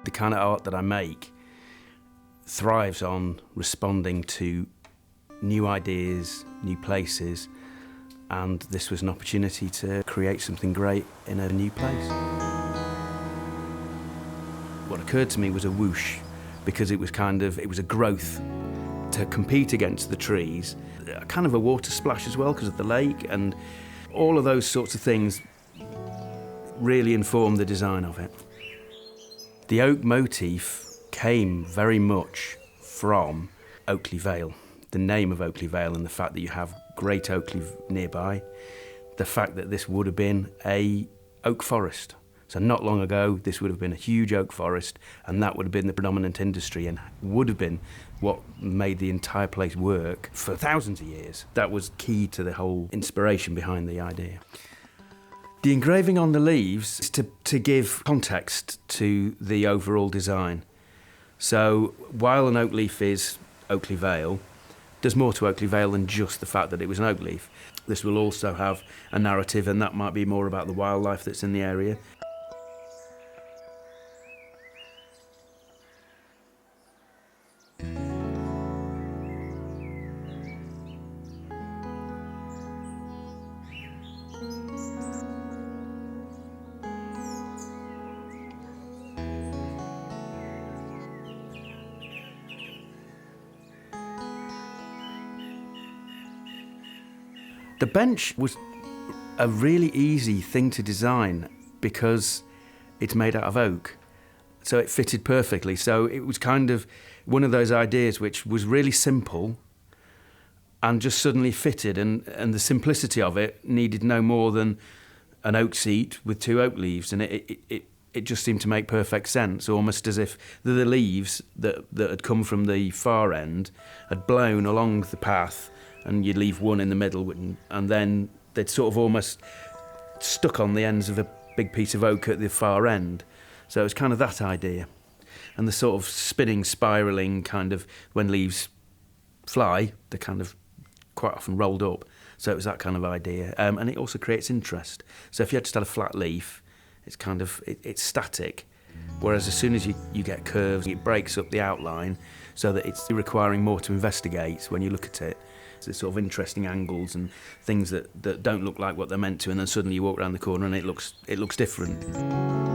The kind of art that I make thrives on responding to new ideas, new places, and this was an opportunity to create something great in a new place. What occurred to me was a whoosh, because it was a growth to compete against the trees, kind of a water splash as well because of the lake, and all of those sorts of things really informed the design of it. The oak motif came very much from Oakley Vale, the name of Oakley Vale and the fact that you have Great Oakley nearby, the fact that this would have been a oak forest. So not long ago, this would have been a huge oak forest, and that would have been the predominant industry and would have been what made the entire place work for thousands of years. That was key to the whole inspiration behind the idea. The engraving on the leaves is to give context to the overall design. So while an oak leaf is Oakley Vale, there's more to Oakley Vale than just the fact that it was an oak leaf. This will also have a narrative, and that might be more about the wildlife that's in the area. The bench was a really easy thing to design because it's made out of oak, so it fitted perfectly. So it was kind of one of those ideas which was really simple and just suddenly fitted, and the simplicity of it needed no more than an oak seat with two oak leaves, and it just seemed to make perfect sense, almost as if the leaves that had come from the far end had blown along the path, and you'd leave one in the middle, and then they'd sort of almost stuck on the ends of a big piece of oak at the far end. So it was kind of that idea. And the sort of spinning, spiralling kind of, when leaves fly, they're kind of quite often rolled up. So it was that kind of idea. And it also creates interest. So if you had just had a flat leaf, it's static. Whereas as soon as you get curves, it breaks up the outline so that it's requiring more to investigate when you look at it. There's sort of interesting angles and things that don't look like what they're meant to, and then suddenly you walk around the corner and it looks different.